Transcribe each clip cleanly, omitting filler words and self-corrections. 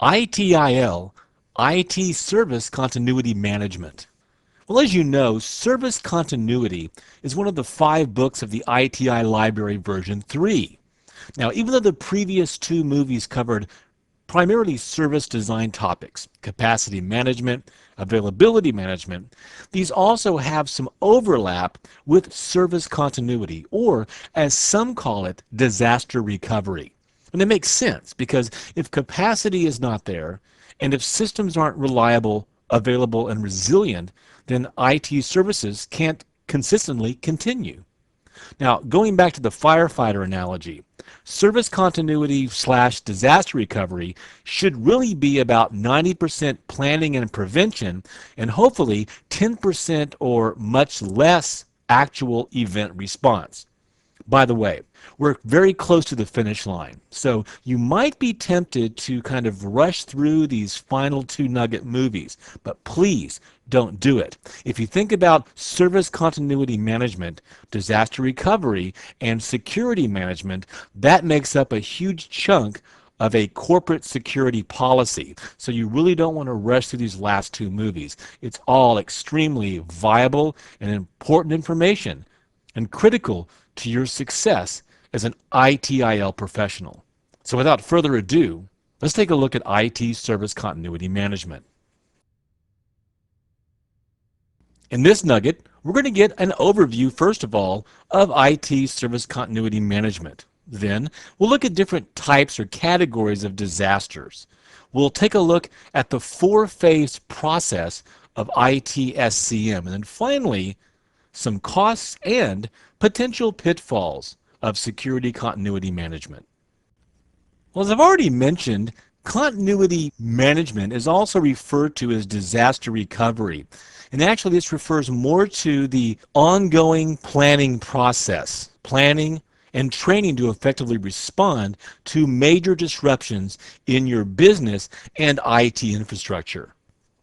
ITIL, IT Service Continuity Management. Well, as you know, Service Continuity is one of the 5 books of the ITI Library version 3. Now, even though the previous 2 movies covered primarily service design topics, capacity management, availability management, these also have some overlap with service continuity, or as some call it, disaster recovery. And it makes sense because if capacity is not there, and if systems aren't reliable, available, and resilient, then IT services can't consistently continue. Now, going back to the firefighter analogy, service continuity slash disaster recovery should really be about 90% planning and prevention, and hopefully 10% or much less actual event response. By the way, we're very close to the finish line, so you might be tempted to kind of rush through these final 2 nugget movies, but please don't do it. If you think about service continuity management, disaster recovery, and security management, that makes up a huge chunk of a corporate security policy. So you really don't want to rush through these last 2 movies. It's all extremely viable and important information and critical to your success as an ITIL professional. So without further ado, let's take a look at IT Service Continuity Management. In this nugget, we're going to get an overview, first of all, of IT Service Continuity Management. Then, we'll look at different types or categories of disasters. We'll take a look at the 4-phase process of ITSCM. And then finally, some costs and potential pitfalls of security continuity management. Well, as I've already mentioned, continuity management is also referred to as disaster recovery. And actually, this refers more to the ongoing planning process, planning and training to effectively respond to major disruptions in your business and IT infrastructure.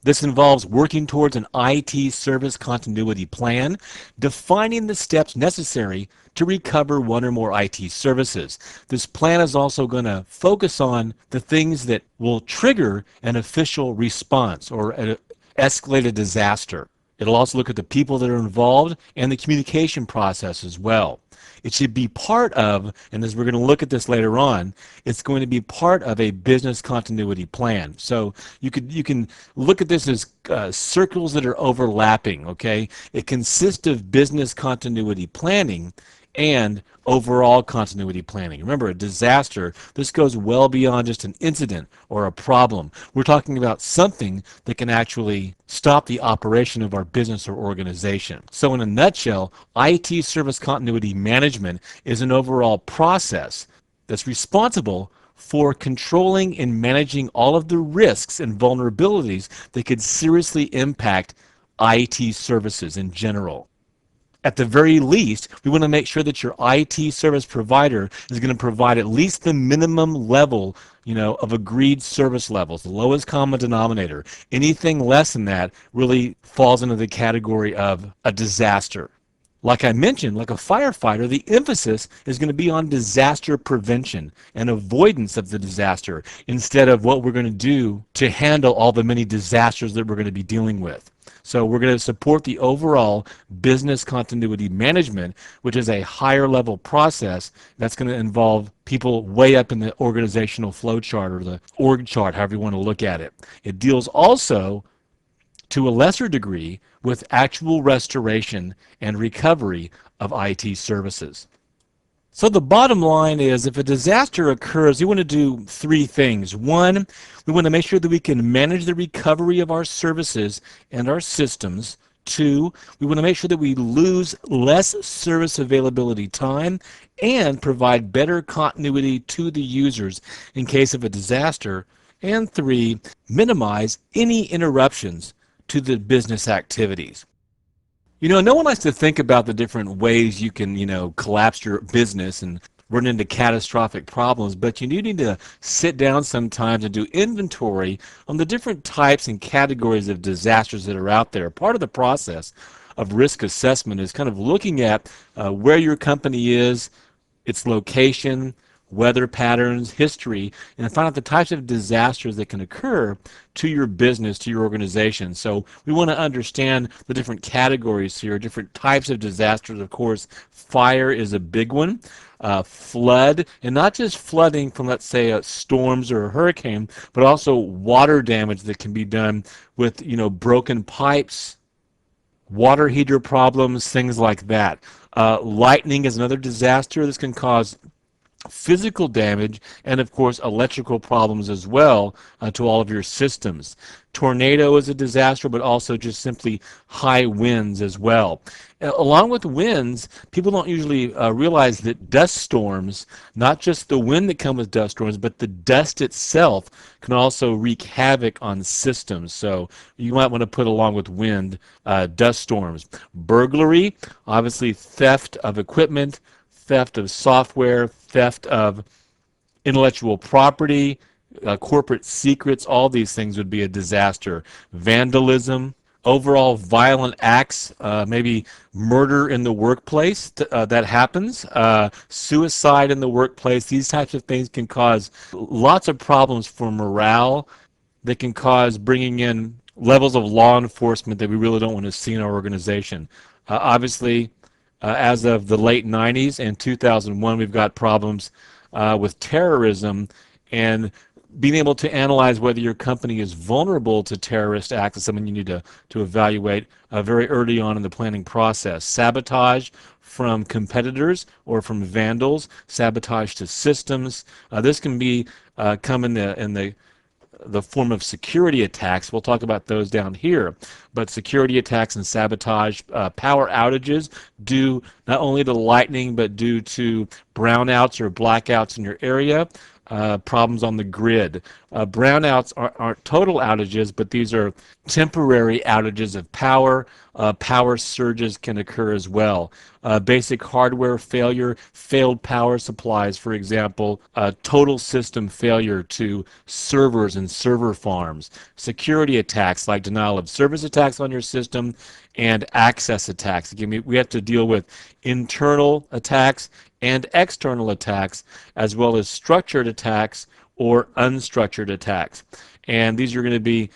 This involves working towards an IT service continuity plan, defining the steps necessary to recover one or more IT services. This plan is also going to focus on the things that will trigger an official response or an escalated disaster. It'll also look at the people that are involved and the communication process as well. It should be part of, and as we're going to look at this later on, it's going to be part of a business continuity plan. So you can look at this as circles that are overlapping, okay? It consists of business continuity planning and overall continuity planning. Remember, a disaster, this goes well beyond just an incident or a problem. We're talking about something that can actually stop the operation of our business or organization. So in a nutshell, IT service continuity management is an overall process that's responsible for controlling and managing all of the risks and vulnerabilities that could seriously impact IT services in general. At the very least, we want to make sure that your IT service provider is going to provide at least the minimum level, of agreed service levels, the lowest common denominator. Anything less than that really falls into the category of a disaster. Like I mentioned, like a firefighter, the emphasis is going to be on disaster prevention and avoidance of the disaster instead of what we're going to do to handle all the many disasters that we're going to be dealing with. So we're going to support the overall business continuity management, which is a higher level process that's going to involve people way up in the organizational flow chart or the org chart, however you want to look at it. It deals also to a lesser degree with actual restoration and recovery of IT services. So the bottom line is, if a disaster occurs, we want to do 3 things. 1, we want to make sure that we can manage the recovery of our services and our systems. 2, we want to make sure that we lose less service availability time and provide better continuity to the users in case of a disaster. And 3, minimize any interruptions to the business activities. No one likes to think about the different ways you can, collapse your business and run into catastrophic problems, but you do need to sit down sometimes and do inventory on the different types and categories of disasters that are out there. Part of the process of risk assessment is kind of looking at where your company is, its location, weather patterns, history, and find out the types of disasters that can occur to your business, to your organization. So we want to understand the different categories here, different types of disasters. Of course, fire is a big one. Flood, and not just flooding from, let's say, storms or a hurricane, but also water damage that can be done with, broken pipes, water heater problems, things like that. Lightning is another disaster. This can cause physical damage and, of course, electrical problems as well to all of your systems. Tornado is a disaster, but also just simply high winds as well. Along with winds, people don't usually realize that dust storms, not just the wind that comes with dust storms, but the dust itself can also wreak havoc on systems. So you might want to put along with wind, dust storms. Burglary, obviously theft of equipment, theft of software, theft of intellectual property, corporate secrets, all these things would be a disaster. Vandalism, overall violent acts, maybe murder in the workplace that happens, suicide in the workplace. These types of things can cause lots of problems for morale. They can cause bringing in levels of law enforcement that we really don't want to see in our organization. Obviously, as of the late 90s and 2001, we've got problems with terrorism, and being able to analyze whether your company is vulnerable to terrorist acts is something you need to evaluate very early on in the planning process. Sabotage from competitors or from vandals, sabotage to systems. This can be come in the form of security attacks. We'll talk about those down here. But security attacks and sabotage, power outages due not only to lightning, but due to brownouts or blackouts in your area, problems on the grid. Brownouts aren't total outages, but these are temporary outages of power. Power surges can occur as well. Basic hardware failure, failed power supplies, for example, total system failure to servers and server farms. Security attacks like denial of service attacks on your system and access attacks. Again, we have to deal with internal attacks and external attacks, as well as structured attacks or unstructured attacks. And these are going to be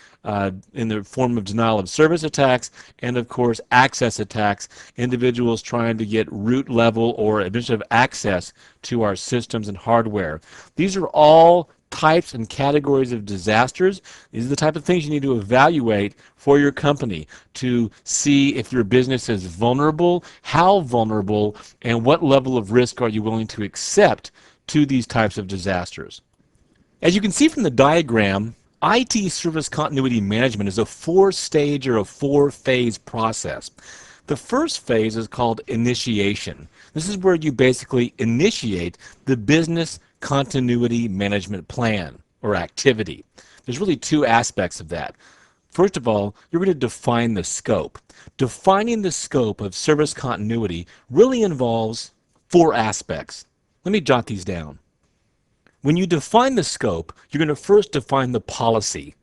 in the form of denial of service attacks and, of course, access attacks, individuals trying to get root level or administrative access to our systems and hardware. These are all types and categories of disasters. These are the type of things you need to evaluate for your company to see if your business is vulnerable, how vulnerable, and what level of risk are you willing to accept to these types of disasters. As you can see from the diagram, IT service continuity management is a four-stage or a four-phase process. The first phase is called initiation. This is where you basically initiate the business continuity management plan or activity. There's really two aspects of that. First of all, you're going to define the scope. Defining the scope of service continuity really involves four aspects. Let me jot these down. When you define the scope, you're going to first define the policy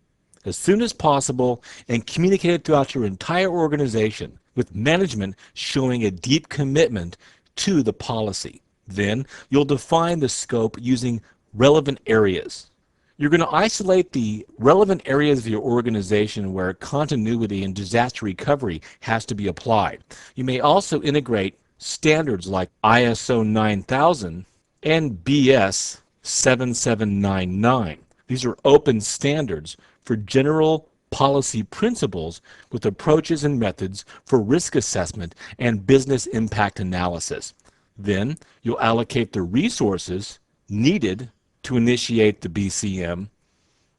as soon as possible and communicate it throughout your entire organization, with management showing a deep commitment to the policy. Then you'll define the scope using relevant areas. You're going to isolate the relevant areas of your organization where continuity and disaster recovery has to be applied. You may also integrate standards like ISO 9000 and BS 7799. These are open standards for general policy principles with approaches and methods for risk assessment and business impact analysis. Then you'll allocate the resources needed to initiate the BCM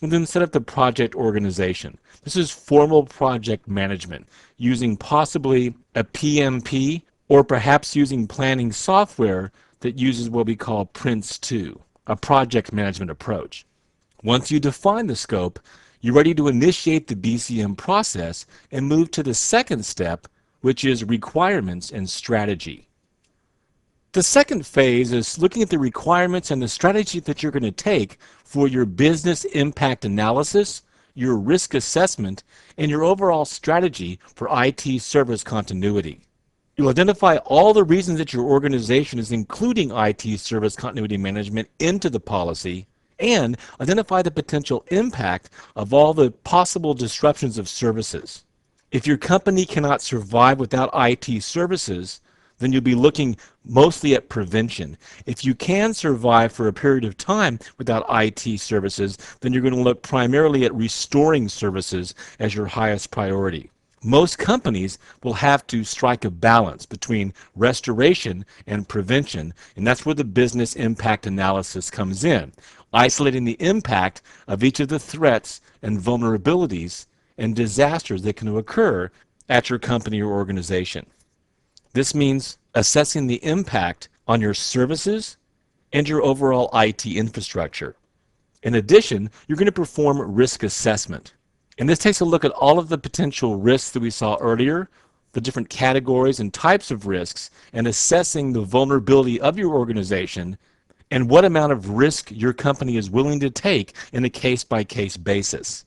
and then set up the project organization. This is formal project management using possibly a PMP or perhaps using planning software that uses what we call PRINCE2, a project management approach. Once you define the scope, you're ready to initiate the BCM process and move to the second step, which is requirements and strategy. The second phase is looking at the requirements and the strategy that you're going to take for your business impact analysis, your risk assessment, and your overall strategy for IT service continuity. You'll identify all the reasons that your organization is including IT service continuity management into the policy, and identify the potential impact of all the possible disruptions of services. If your company cannot survive without IT services, then you'll be looking mostly at prevention. If you can survive for a period of time without IT services, then you're going to look primarily at restoring services as your highest priority. Most companies will have to strike a balance between restoration and prevention, and that's where the business impact analysis comes in, isolating the impact of each of the threats and vulnerabilities and disasters that can occur at your company or organization. This means assessing the impact on your services and your overall IT infrastructure. In addition, you're going to perform risk assessment. And this takes a look at all of the potential risks that we saw earlier, the different categories and types of risks, and assessing the vulnerability of your organization and what amount of risk your company is willing to take in a case-by-case basis.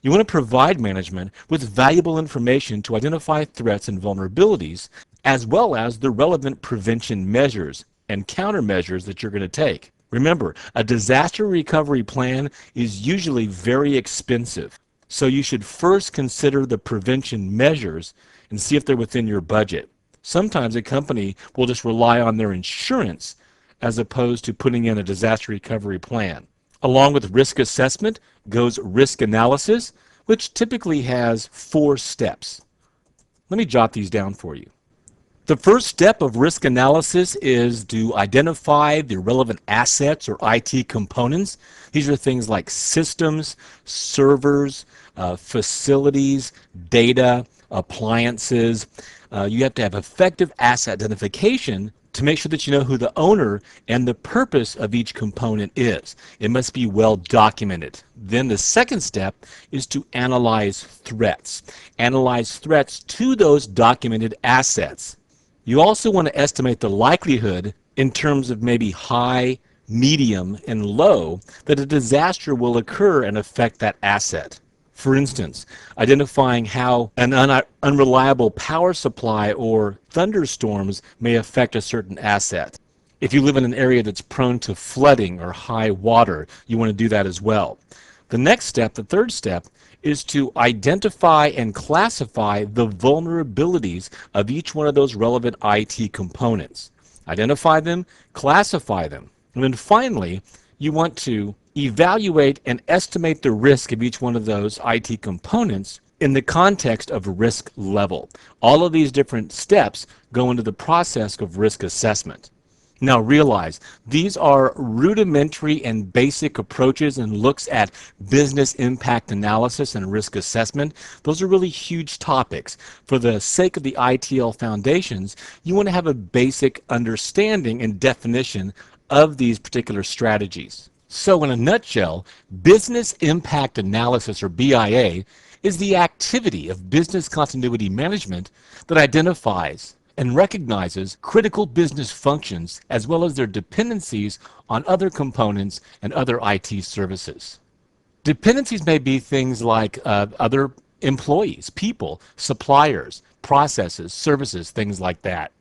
You want to provide management with valuable information to identify threats and vulnerabilities, as well as the relevant prevention measures and countermeasures that you're going to take. Remember, a disaster recovery plan is usually very expensive, so you should first consider the prevention measures and see if they're within your budget. Sometimes a company will just rely on their insurance as opposed to putting in a disaster recovery plan. Along with risk assessment goes risk analysis, which typically has 4 steps. Let me jot these down for you. The first step of risk analysis is to identify the relevant assets or IT components. These are things like systems, servers, facilities, data, appliances. You have to have effective asset identification to make sure that you know who the owner and the purpose of each component is. It must be well documented. Then the second step is to analyze threats. Analyze threats to those documented assets. You also want to estimate the likelihood in terms of maybe high, medium, and low that a disaster will occur and affect that asset. For instance, identifying how an unreliable power supply or thunderstorms may affect a certain asset. If you live in an area that's prone to flooding or high water, you want to do that as well. The next step, the third step, is to identify and classify the vulnerabilities of each one of those relevant IT components. Identify them, classify them. And then finally, you want to evaluate and estimate the risk of each one of those IT components in the context of risk level. All of these different steps go into the process of risk assessment. Now realize, these are rudimentary and basic approaches and looks at business impact analysis and risk assessment. Those are really huge topics. For the sake of the ITIL foundations, you want to have a basic understanding and definition of these particular strategies. So in a nutshell, business impact analysis, or BIA, is the activity of business continuity management that identifies and recognizes critical business functions as well as their dependencies on other components and other IT services. Dependencies may be things like other employees, people, suppliers, processes, services, things like that.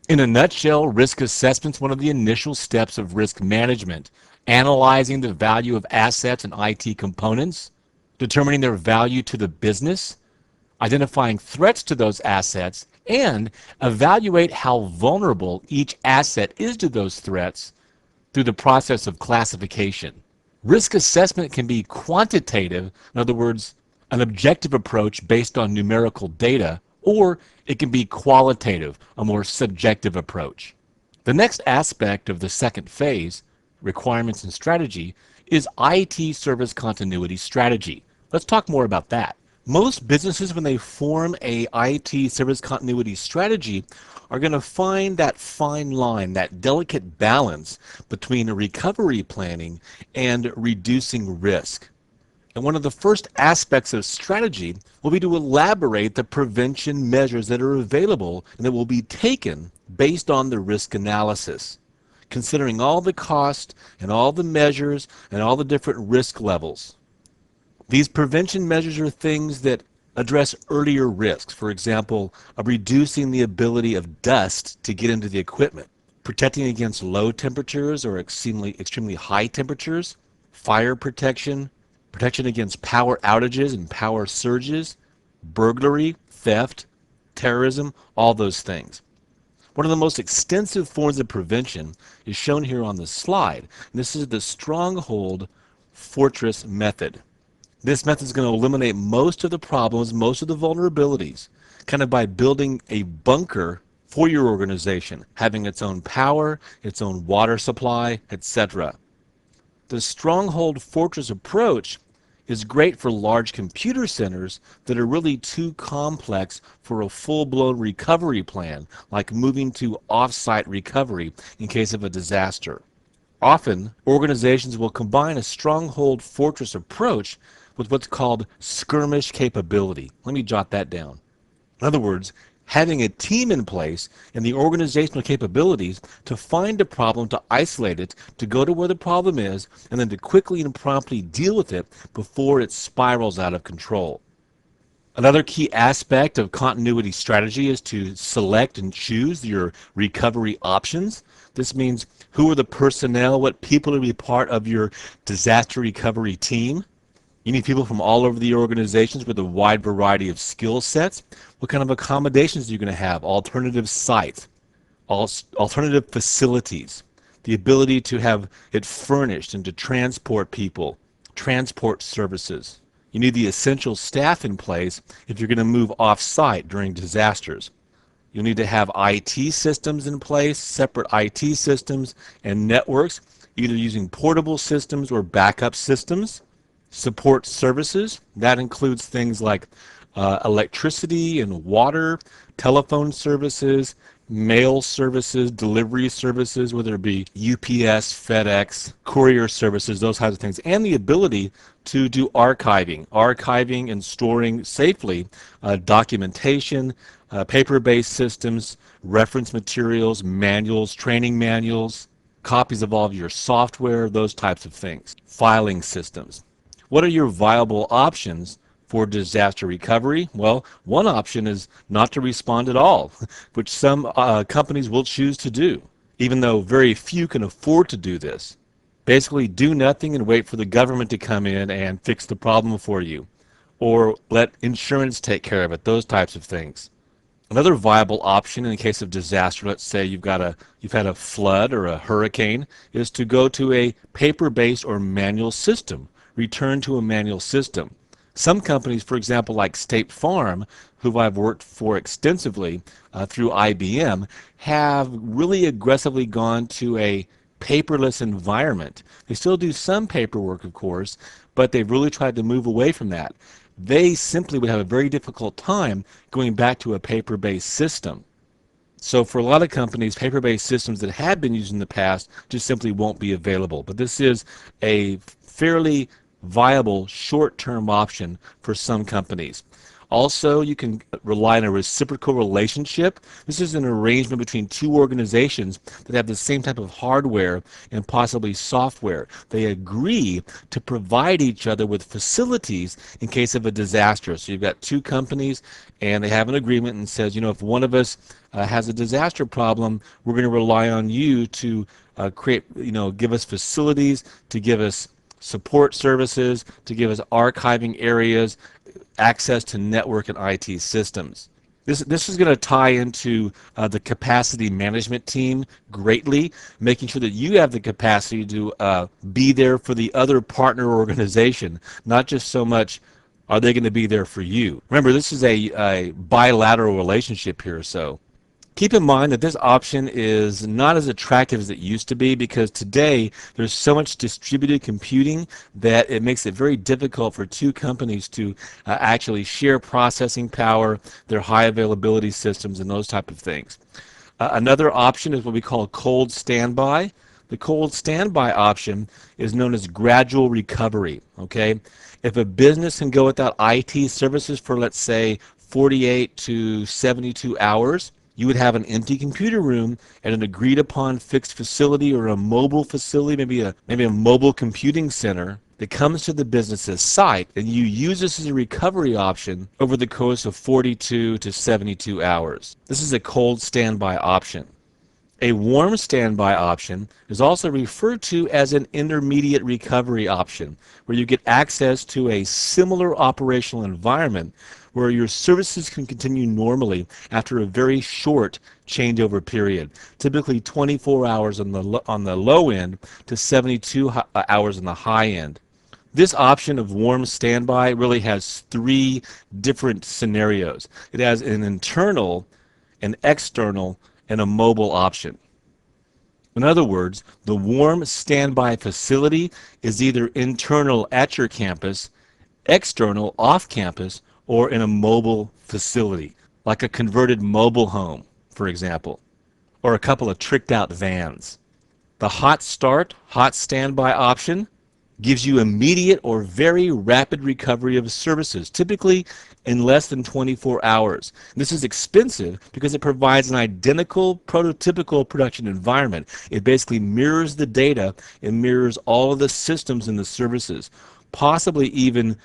In a nutshell, risk assessment is one of the initial steps of risk management, analyzing the value of assets and IT components, determining their value to the business, identifying threats to those assets, and evaluate how vulnerable each asset is to those threats through the process of classification. Risk assessment can be quantitative, in other words, an objective approach based on numerical data, or it can be qualitative, a more subjective approach. The next aspect of the second phase, requirements and strategy, is IT service continuity strategy. Let's talk more about that. Most businesses, when they form a IT service continuity strategy, are going to find that fine line, that delicate balance between recovery planning and reducing risk. And one of the first aspects of strategy will be to elaborate the prevention measures that are available and that will be taken based on the risk analysis, considering all the cost and all the measures and all the different risk levels. These prevention measures are things that Address earlier risks, for example, of reducing the ability of dust to get into the equipment, protecting against low temperatures or extremely high temperatures, fire protection, protection against power outages and power surges, burglary, theft, terrorism, all those things. One of the most extensive forms of prevention is shown here on the slide. And this is the stronghold fortress method. This method is going to eliminate most of the problems, most of the vulnerabilities, kind of by building a bunker for your organization, having its own power, its own water supply, etc. The stronghold fortress approach is great for large computer centers that are really too complex for a full-blown recovery plan, like moving to off-site recovery in case of a disaster. Often, organizations will combine a stronghold fortress approach with what's called skirmish capability. Let me jot that down. In other words, having a team in place and the organizational capabilities to find a problem, to isolate it, to go to where the problem is, and then to quickly and promptly deal with it before it spirals out of control. Another key aspect of continuity strategy is to select and choose your recovery options. This means who are the personnel, what people are to be part of your disaster recovery team. You need people from all over the organizations with a wide variety of skill sets. What kind of accommodations are you going to have? Alternative sites, alternative facilities, the ability to have it furnished and to transport people, transport services. You need the essential staff in place if you're going to move off-site during disasters. You'll need to have IT systems in place, separate IT systems and networks, either using portable systems or backup systems. Support services, that includes things like electricity and water, telephone services, mail services, delivery services, whether it be UPS, FedEx, courier services, those kinds of things, and the ability to do archiving and storing safely documentation, paper-based systems, reference materials, manuals, training manuals, copies of all of your software, those types of things, filing systems. What are your viable options for disaster recovery? Well, one option is not to respond at all, which some companies will choose to do, even though very few can afford to do this. Basically, do nothing and wait for the government to come in and fix the problem for you, or let insurance take care of it, those types of things. Another viable option in the case of disaster, let's say you've had a flood or a hurricane, is to go to a paper-based or manual system. Return to a manual system. Some companies, for example, like State Farm, who I've worked for extensively through IBM, have really aggressively gone to a paperless environment. They still do some paperwork, of course, but they've really tried to move away from that. They simply would have a very difficult time going back to a paper-based system. So for a lot of companies, paper-based systems that had been used in the past just simply won't be available. But this is a fairly viable short-term option for some companies. Also, you can rely on a reciprocal relationship. This is an arrangement between two organizations that have the same type of hardware and possibly software. They agree to provide each other with facilities in case of a disaster. So you've got two companies and they have an agreement and says, if one of us has a disaster problem, we're going to rely on you to give us facilities, to give us support services, to give us archiving areas, access to network and IT systems. This is going to tie into the capacity management team greatly, making sure that you have the capacity to be there for the other partner organization, not just so much are they going to be there for you. Remember, this is a bilateral relationship here, so keep in mind that this option is not as attractive as it used to be because today there's so much distributed computing that it makes it very difficult for two companies to actually share processing power, their high availability systems, and those type of things. Another option is what we call cold standby. The cold standby option is known as gradual recovery. Okay, if a business can go without IT services for, let's say, 48 to 72 hours, you would have an empty computer room at an agreed upon fixed facility or a mobile facility, maybe a mobile computing center, that comes to the business's site, and you use this as a recovery option over the course of 42 to 72 hours. This is a cold standby option. A warm standby option is also referred to as an intermediate recovery option, where you get access to a similar operational environment where your services can continue normally after a very short changeover period, typically 24 hours on the low end to 72 hours on the high end. This option of warm standby really has three different scenarios. It has an internal, an external, and a mobile option. In other words, the warm standby facility is either internal at your campus, external off campus, or in a mobile facility, like a converted mobile home, for example, or a couple of tricked out vans. The hot start, hot standby option gives you immediate or very rapid recovery of services, typically in less than 24 hours. This is expensive because it provides an identical prototypical production environment. It basically mirrors the data and mirrors all of the systems and the services, possibly even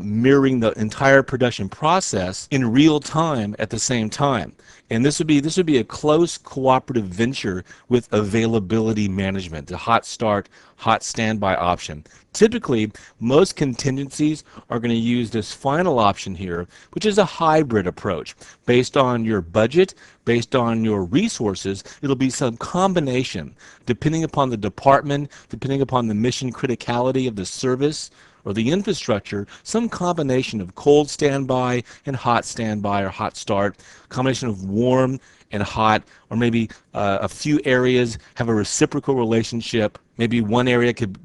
mirroring the entire production process in real time at the same time. And this would be a close cooperative venture with availability management, the hot start, hot standby option. Typically, most contingencies are going to use this final option here, which is a hybrid approach. Based on your budget, based on your resources, it'll be some combination, depending upon the department, depending upon the mission criticality of the service or the infrastructure, some combination of cold standby and hot standby or hot start, combination of warm and hot, or maybe a few areas have a reciprocal relationship. Maybe one area can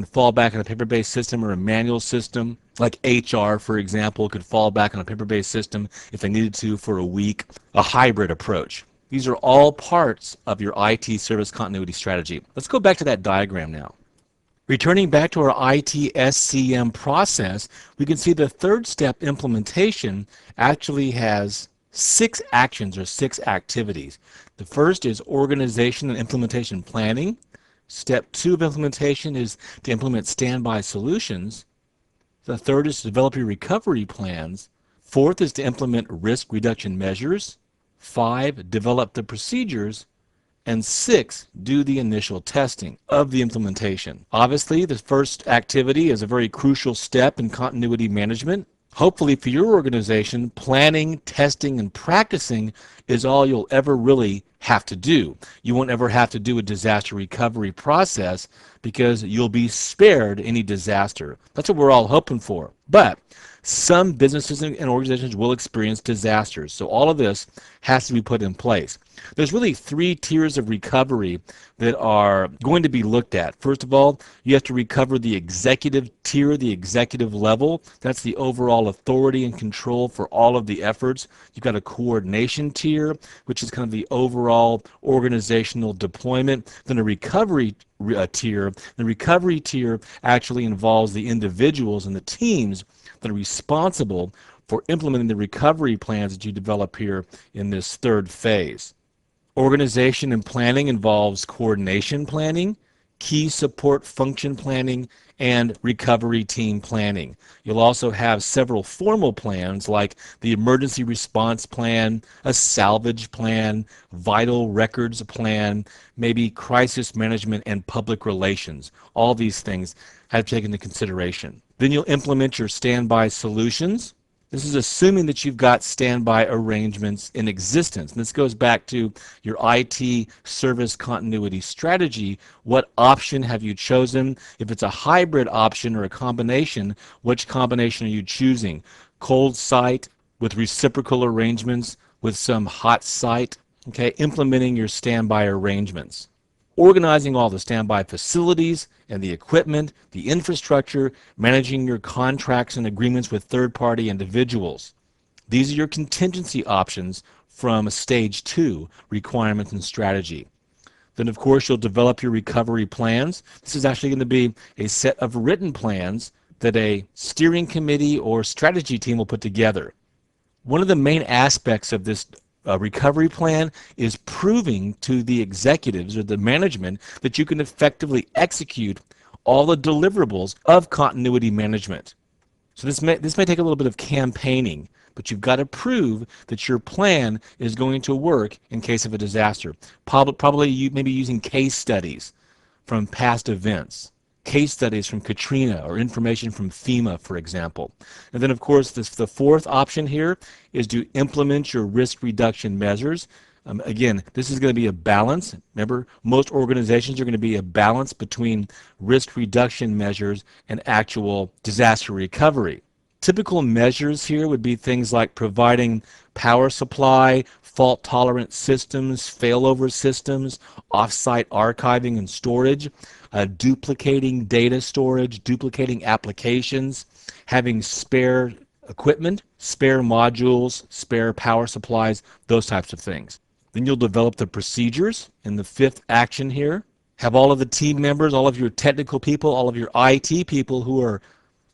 fall back on a paper-based system or a manual system, like HR, for example, could fall back on a paper-based system if they needed to for a week. A hybrid approach. These are all parts of your IT service continuity strategy. Let's go back to that diagram now. Returning back to our ITSCM process, we can see the third step implementation actually has 6 actions or 6 activities. The first is organization and implementation planning. Step 2 of implementation is to implement standby solutions. The third is to develop your recovery plans. Fourth is to implement risk reduction measures. 5, develop the procedures. And 6, do the initial testing of the implementation. Obviously, the first activity is a very crucial step in continuity management. Hopefully for your organization, planning, testing, and practicing is all you'll ever really have to do. You won't ever have to do a disaster recovery process because you'll be spared any disaster. That's what we're all hoping for. But some businesses and organizations will experience disasters, so all of this has to be put in place. There's really 3 tiers of recovery that are going to be looked at. First of all, you have to recover the executive tier, the executive level. That's the overall authority and control for all of the efforts. You've got a coordination tier, which is kind of the overall organizational deployment. Then a recovery tier. The recovery tier actually involves the individuals and the teams that are responsible for implementing the recovery plans that you develop here in this third phase. Organization and planning involves coordination planning, key support function planning, and recovery team planning. You'll also have several formal plans like the emergency response plan, a salvage plan, vital records plan, maybe crisis management and public relations. All these things have to take into consideration. Then you'll implement your standby solutions. This is assuming that you've got standby arrangements in existence. And this goes back to your IT service continuity strategy. What option have you chosen? If it's a hybrid option or a combination, which combination are you choosing? Cold site with reciprocal arrangements with some hot site? Okay, implementing your standby arrangements. Organizing all the standby facilities and the equipment, the infrastructure, managing your contracts and agreements with third-party individuals. These are your contingency options from stage 2, requirements and strategy. Then, of course, you'll develop your recovery plans. This is actually going to be a set of written plans that a steering committee or strategy team will put together. One of the main aspects of this recovery plan is proving to the executives or the management that you can effectively execute all the deliverables of continuity management. So this may take a little bit of campaigning, but you've got to prove that your plan is going to work in case of a disaster. Probably you may be using case studies from past events, case studies from Katrina or information from FEMA, for example. And then, of course, the fourth option here is to implement your risk reduction measures. Again, this is going to be a balance. Remember, most organizations are going to be a balance between risk reduction measures and actual disaster recovery. Typical measures here would be things like providing power supply, fault-tolerant systems, failover systems, off-site archiving and storage, duplicating data storage, duplicating applications, having spare equipment, spare modules, spare power supplies, those types of things. Then you'll develop the procedures in the fifth action here. Have all of the team members, all of your technical people, all of your IT people who are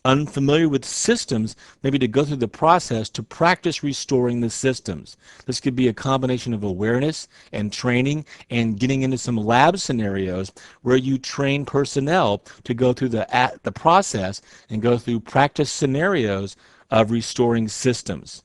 unfamiliar with systems, maybe to go through the process to practice restoring the systems. This could be a combination of awareness and training and getting into some lab scenarios where you train personnel to go through the process and go through practice scenarios of restoring systems.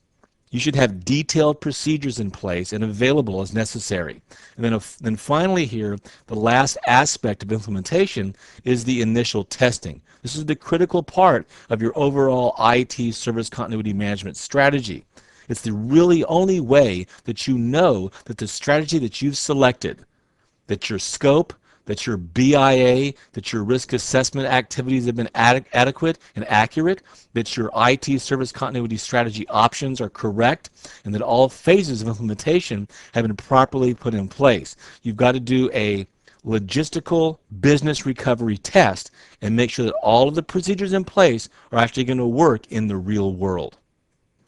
You should have detailed procedures in place and available as necessary. And then finally here, the last aspect of implementation is the initial testing. This is the critical part of your overall IT service continuity management strategy. It's the really only way that you know that the strategy that you've selected, that your scope, that your BIA, that your risk assessment activities have been adequate and accurate, that your IT service continuity strategy options are correct, and that all phases of implementation have been properly put in place. You've got to do a logistical business recovery test and make sure that all of the procedures in place are actually going to work in the real world.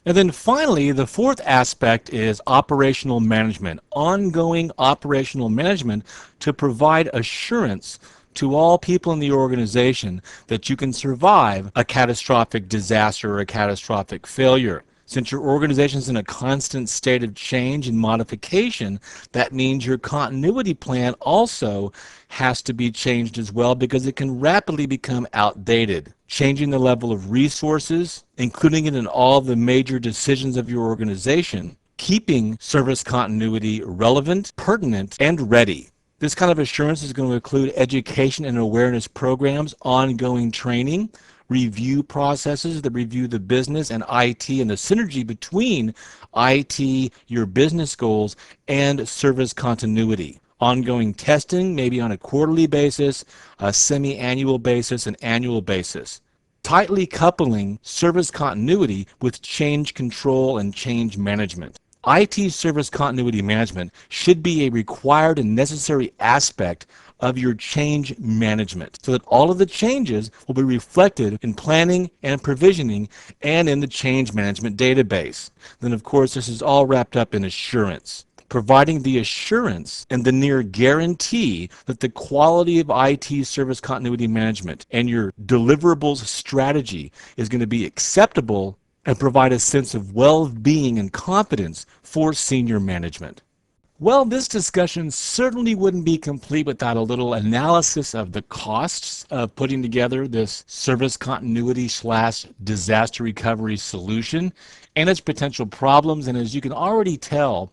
And then finally, the fourth aspect is operational management, ongoing operational management to provide assurance to all people in the organization that you can survive a catastrophic disaster or a catastrophic failure. Since your organization is in a constant state of change and modification, that means your continuity plan also has to be changed as well because it can rapidly become outdated. Changing the level of resources, including it in all the major decisions of your organization, keeping service continuity relevant, pertinent, and ready. This kind of assurance is going to include education and awareness programs, ongoing training, review processes that review the business and IT and the synergy between IT, your business goals, and service continuity. Ongoing testing, maybe on a quarterly basis, a semi-annual basis, an annual basis. Tightly coupling service continuity with change control and change management. IT service continuity management should be a required and necessary aspect of your change management so that all of the changes will be reflected in planning and provisioning and in the change management database. Then, of course, this is all wrapped up in assurance, providing the assurance and the near guarantee that the quality of IT service continuity management and your deliverables strategy is going to be acceptable and provide a sense of well-being and confidence for senior management. Well, this discussion certainly wouldn't be complete without a little analysis of the costs of putting together this service continuity / disaster recovery solution and its potential problems. And as you can already tell,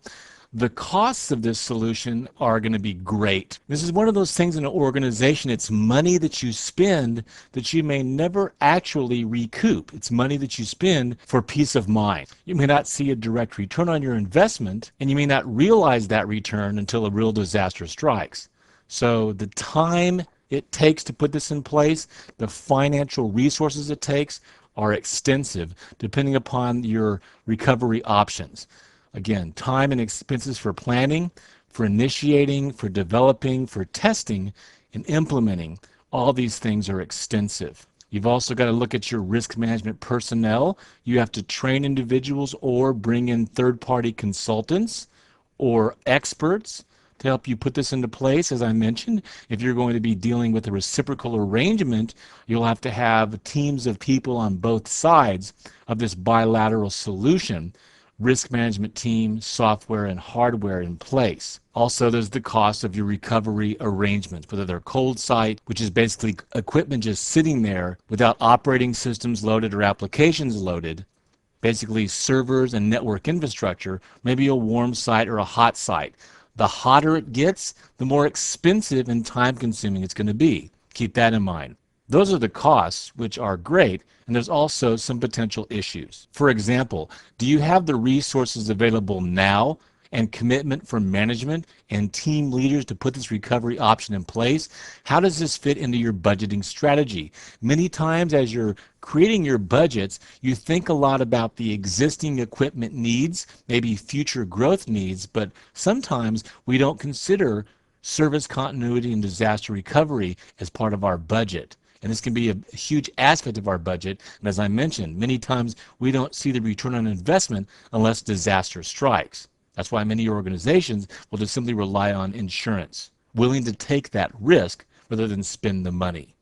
the costs of this solution are going to be great. This is one of those things in an organization, it's money that you spend that you may never actually recoup. It's money that you spend for peace of mind. You may not see a direct return on your investment, and you may not realize that return until a real disaster strikes. So the time it takes to put this in place, the financial resources it takes are extensive depending upon your recovery options. Again, time and expenses for planning, for initiating, for developing, for testing, and implementing. All these things are extensive. You've also got to look at your risk management personnel. You have to train individuals or bring in third-party consultants or experts to help you put this into place. As I mentioned, if you're going to be dealing with a reciprocal arrangement, you'll have to have teams of people on both sides of this bilateral solution risk management team, software, and hardware in place. Also, there's the cost of your recovery arrangements, whether they're cold site, which is basically equipment just sitting there without operating systems loaded or applications loaded, basically servers and network infrastructure, maybe a warm site or a hot site. The hotter it gets, the more expensive and time consuming it's going to be. Keep that in mind. Those are the costs, which are great, and there's also some potential issues. For example, do you have the resources available now and commitment from management and team leaders to put this recovery option in place? How does this fit into your budgeting strategy? Many times as you're creating your budgets, you think a lot about the existing equipment needs, maybe future growth needs, but sometimes we don't consider service continuity and disaster recovery as part of our budget. And this can be a huge aspect of our budget. And as I mentioned, many times we don't see the return on investment unless disaster strikes. That's why many organizations will just simply rely on insurance, willing to take that risk rather than spend the money.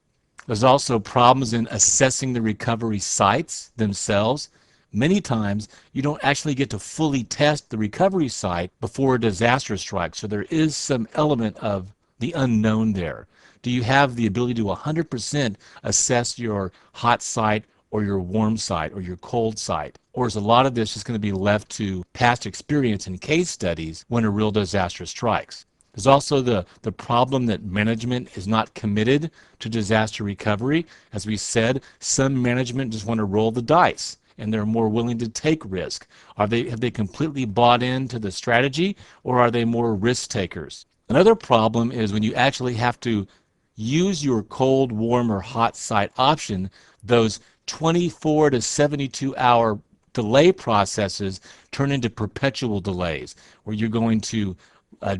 There's also problems in assessing the recovery sites themselves. Many times you don't actually get to fully test the recovery site before a disaster strikes. So there is some element of the unknown there. Do you have the ability to 100% assess your hot site or your warm site or your cold site? Or is a lot of this just going to be left to past experience and case studies when a real disaster strikes? There's also the problem that management is not committed to disaster recovery. As we said, some management just want to roll the dice and they're more willing to take risk. Have they completely bought into the strategy, or are they more risk takers? Another problem is when you actually have to use your cold, warm, or hot site option, those 24 to 72 hour delay processes turn into perpetual delays, where you're going to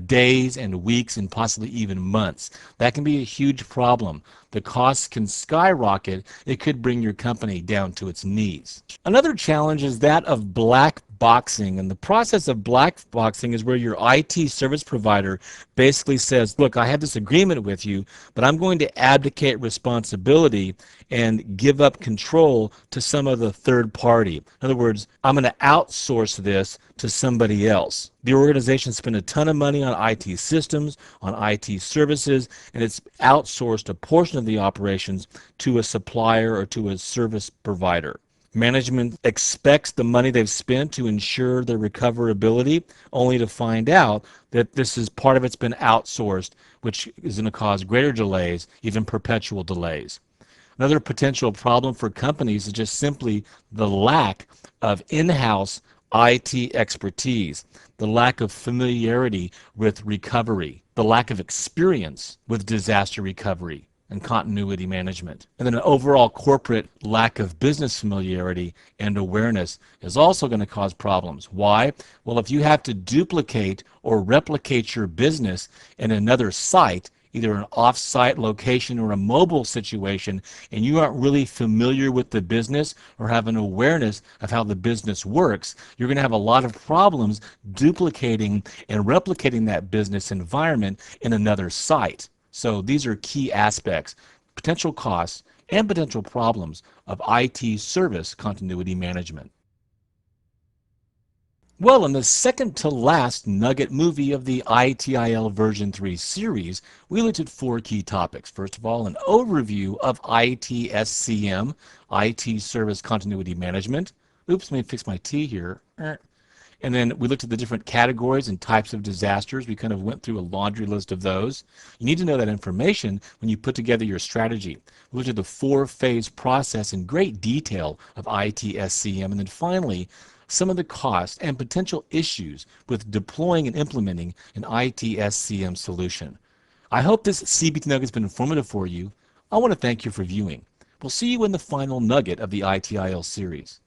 days and weeks and possibly even months. That can be a huge problem. The costs can skyrocket. It could bring your company down to its knees. Another challenge is that of black boxing, and the process of black boxing is where your IT service provider basically says, look, I have this agreement with you, but I'm going to abdicate responsibility and give up control to some other third party. In other words, I'm going to outsource this to somebody else. The organization spent a ton of money on IT systems, on IT services, and it's outsourced a portion of the operations to a supplier or to a service provider. Management expects the money they've spent to ensure their recoverability, only to find out that this is part of it's been outsourced, which is going to cause greater delays, even perpetual delays. Another potential problem for companies is just simply the lack of in-house IT expertise, the lack of familiarity with recovery, the lack of experience with disaster recovery and continuity management. And then an overall corporate lack of business familiarity and awareness is also going to cause problems. Why? Well, if you have to duplicate or replicate your business in another site, either an off-site location or a mobile situation, and you aren't really familiar with the business or have an awareness of how the business works, you're going to have a lot of problems duplicating and replicating that business environment in another site. So these are key aspects, potential costs, and potential problems of IT service continuity management. Well, in the second to last nugget movie of the ITIL version 3 series, we looked at 4 key topics. First of all, an overview of ITSCM, IT Service Continuity Management. Oops, let me fix my T here. And then we looked at the different categories and types of disasters. We kind of went through a laundry list of those. You need to know that information when you put together your strategy. We looked at the 4-phase process in great detail of ITSCM. And then finally, some of the costs and potential issues with deploying and implementing an ITSCM solution. I hope this CBT nugget has been informative for you. I want to thank you for viewing. We'll see you in the final nugget of the ITIL series.